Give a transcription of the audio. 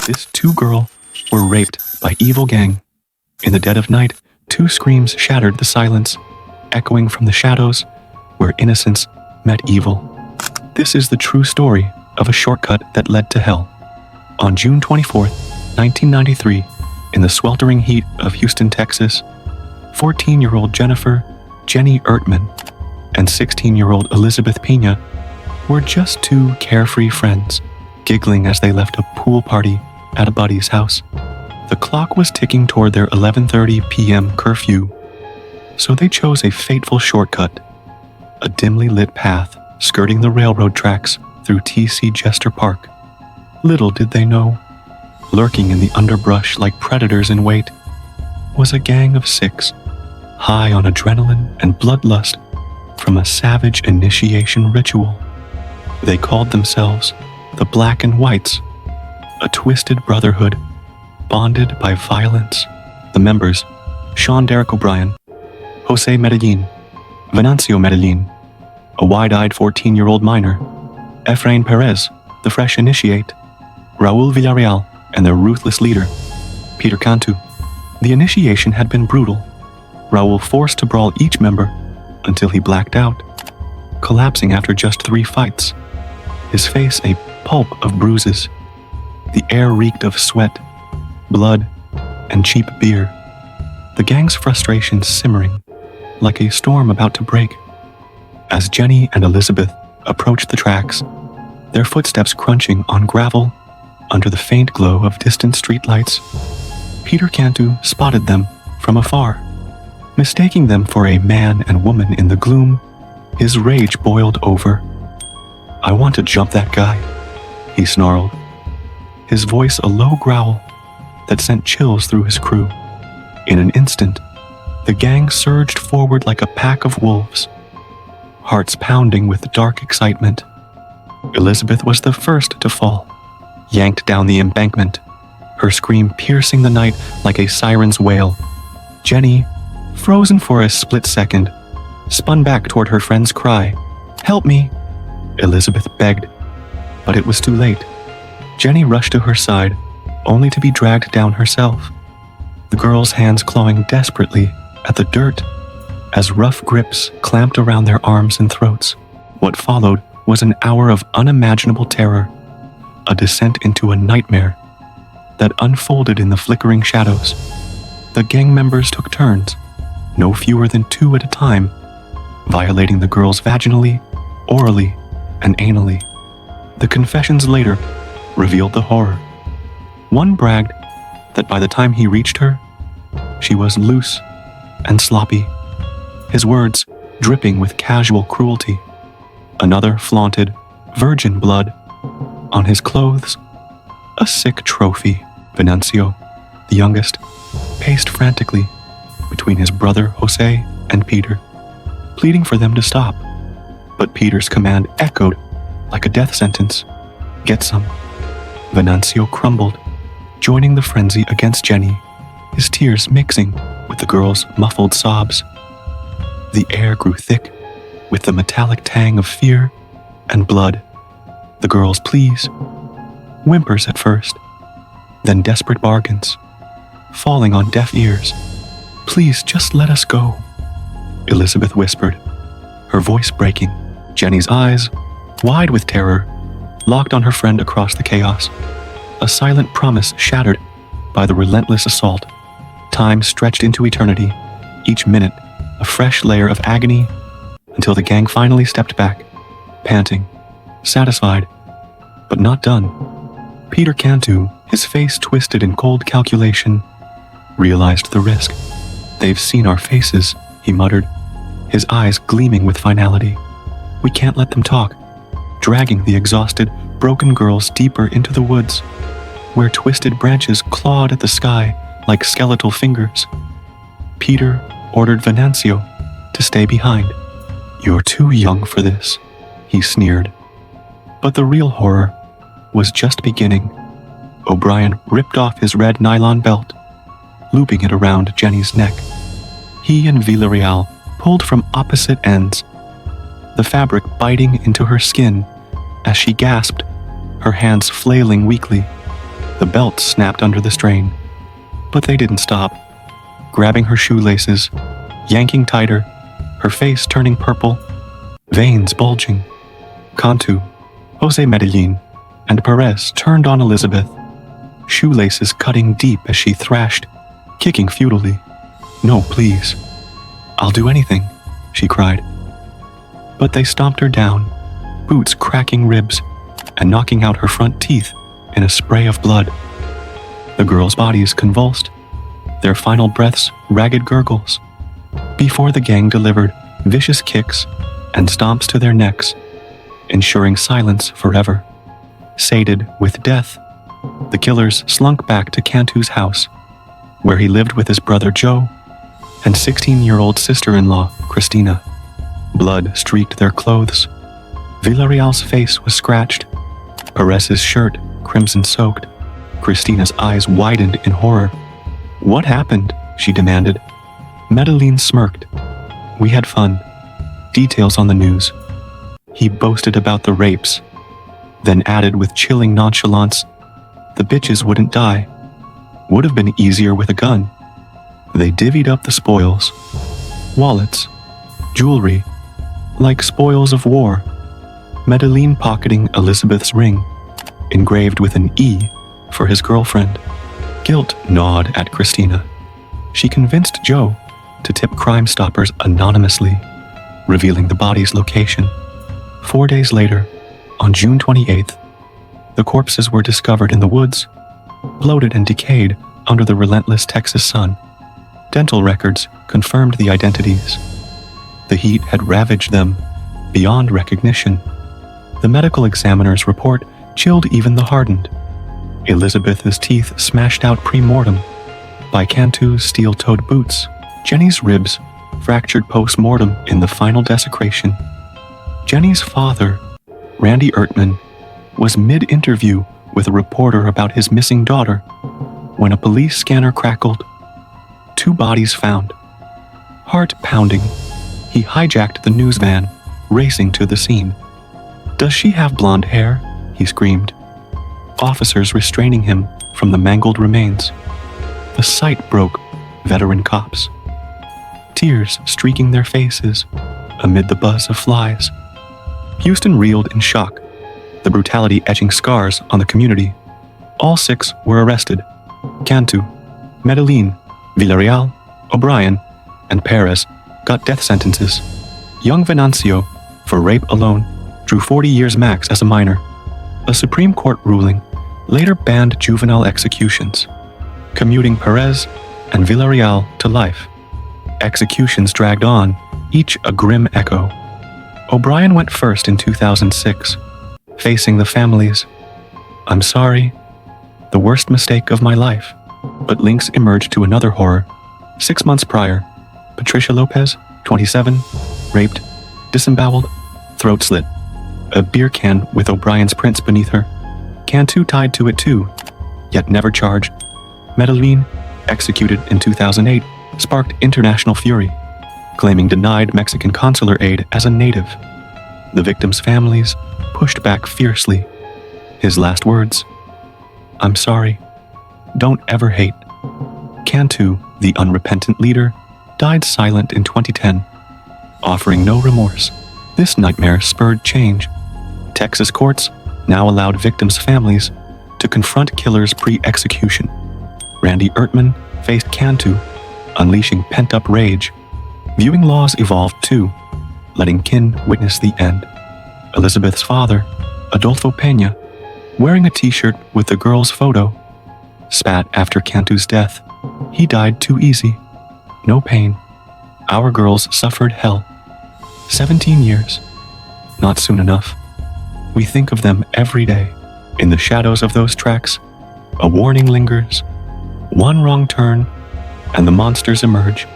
This two girls were raped by evil gang. In the dead of night, two screams shattered the silence, echoing from the shadows where innocence met evil. This is the true story of a shortcut that led to hell. On June 24, 1993, in the sweltering heat of Houston, Texas, 14-year-old Jenny Ertman and 16-year-old Elizabeth Pena were just two carefree friends, giggling as they left a pool party at a buddy's house. The clock was ticking toward their 11:30 p.m. curfew, so they chose a fateful shortcut, a dimly lit path skirting the railroad tracks through T.C. Jester Park. Little did they know, lurking in the underbrush like predators in wait, was a gang of six, high on adrenaline and bloodlust from a savage initiation ritual. They called themselves the Black and Whites, a twisted brotherhood bonded by violence. The members, Sean Derek O'Brien, Jose Medellin, Venancio Medellin, a wide-eyed 14-year-old minor, Efrain Perez, the fresh initiate, Raul Villarreal, and their ruthless leader, Peter Cantu. The initiation had been brutal. Raul forced to brawl each member until he blacked out, collapsing after just 3 fights, his face a pulp of bruises. The air reeked of sweat, blood, and cheap beer. The gang's frustration simmering, like a storm about to break. As Jenny and Elizabeth approached the tracks, their footsteps crunching on gravel under the faint glow of distant streetlights, Peter Cantu spotted them from afar. Mistaking them for a man and woman in the gloom, his rage boiled over. "I want to jump that guy," he snarled, his voice a low growl that sent chills through his crew. In an instant, the gang surged forward like a pack of wolves, hearts pounding with dark excitement. Elizabeth was the first to fall, yanked down the embankment, her scream piercing the night like a siren's wail. Jenny, frozen for a split second, spun back toward her friend's cry. "Help me!" Elizabeth begged, but it was too late. Jenny rushed to her side, only to be dragged down herself, the girl's hands clawing desperately at the dirt as rough grips clamped around their arms and throats. What followed was an hour of unimaginable terror, a descent into a nightmare that unfolded in the flickering shadows. The gang members took turns, no fewer than 2 at a time, violating the girls vaginally, orally, and anally. The confessions later revealed the horror. One bragged that by the time he reached her, she was loose and sloppy, his words dripping with casual cruelty. Another flaunted virgin blood on his clothes, a sick trophy. Venancio, the youngest, paced frantically between his brother Jose and Peter, pleading for them to stop. But Peter's command echoed like a death sentence. "Get some." Venancio crumbled, joining the frenzy against Jenny, his tears mixing with the girl's muffled sobs. The air grew thick with the metallic tang of fear and blood. The girl's pleas, whimpers at first, then desperate bargains, falling on deaf ears. "Please, just let us go," Elizabeth whispered, her voice breaking. Jenny's eyes, wide with terror, locked on her friend across the chaos, a silent promise shattered by the relentless assault. Time stretched into eternity, each minute a fresh layer of agony, until the gang finally stepped back, panting, satisfied, but not done. Peter Cantu, his face twisted in cold calculation, realized the risk. "They've seen our faces," he muttered, his eyes gleaming with finality. "We can't let them talk," dragging the exhausted, broken girls deeper into the woods, where twisted branches clawed at the sky like skeletal fingers. Peter ordered Venancio to stay behind. "You're too young for this," he sneered. But the real horror was just beginning. O'Brien ripped off his red nylon belt, looping it around Jenny's neck. He and Villarreal pulled from opposite ends, the fabric biting into her skin as she gasped, her hands flailing weakly. The belt snapped under the strain, but they didn't stop, grabbing her shoelaces, yanking tighter, her face turning purple, veins bulging. Cantu, Jose Medellin, and Perez turned on Elizabeth, shoelaces cutting deep as she thrashed, kicking futilely. "No, please. I'll do anything," she cried. But they stomped her down, boots cracking ribs and knocking out her front teeth in a spray of blood. The girls' bodies convulsed, their final breaths ragged gurgles, before the gang delivered vicious kicks and stomps to their necks, ensuring silence forever. Sated with death, the killers slunk back to Cantu's house, where he lived with his brother Joe and 16-year-old sister-in-law Cristina. Blood streaked their clothes. Villarreal's face was scratched, Perez's shirt crimson-soaked. Cristina's eyes widened in horror. "What happened?" she demanded. Medellin smirked. "We had fun. Details on the news." He boasted about the rapes, then added with chilling nonchalance, "The bitches wouldn't die. Would have been easier with a gun." They divvied up the spoils. Wallets, jewelry, like spoils of war. Medellin pocketing Elizabeth's ring, engraved with an E for his girlfriend. Guilt gnawed at Cristina. She convinced Joe to tip Crime Stoppers anonymously, revealing the body's location. 4 days later, on June 28th, the corpses were discovered in the woods, bloated and decayed under the relentless Texas sun. Dental records confirmed the identities. The heat had ravaged them beyond recognition. The medical examiner's report chilled even the hardened. Elizabeth's teeth smashed out pre-mortem by Cantu's steel-toed boots. Jenny's ribs fractured post-mortem in the final desecration. Jenny's father, Randy Ertman, was mid-interview with a reporter about his missing daughter when a police scanner crackled. 2 bodies found. Heart pounding, he hijacked the news van, racing to the scene. "Does she have blonde hair?" he screamed. Officers restraining him from the mangled remains. The sight broke veteran cops. Tears streaking their faces amid the buzz of flies. Houston reeled in shock, the brutality etching scars on the community. All 6 were arrested. Cantu, Medellin, Villarreal, O'Brien, and Perez got death sentences. Young Venancio, for rape alone, drew 40 years max as a minor. A Supreme Court ruling later banned juvenile executions, commuting Perez and Villarreal to life. Executions dragged on, each a grim echo. O'Brien went first in 2006, facing the families. "I'm sorry, the worst mistake of my life." But links emerged to another horror. 6 months prior, Patricia Lopez, 27, raped, disemboweled, throat slit. A beer can with O'Brien's prints beneath her. Cantu tied to it too, yet never charged. Medellin, executed in 2008, sparked international fury, claiming denied Mexican consular aid as a native. The victims' families pushed back fiercely. His last words, "I'm sorry. Don't ever hate." Cantu, the unrepentant leader, died silent in 2010, offering no remorse. This nightmare spurred change. Texas courts now allowed victims' families to confront killers pre-execution. Randy Ertman faced Cantu, unleashing pent-up rage. Viewing laws evolved too, letting kin witness the end. Elizabeth's father, Adolfo Peña, wearing a t-shirt with the girl's photo, spat after Cantu's death. He died too easy. No pain. Our girls suffered hell. 17 years. Not soon enough. We think of them every day. In the shadows of those tracks, a warning lingers. One wrong turn, and the monsters emerge.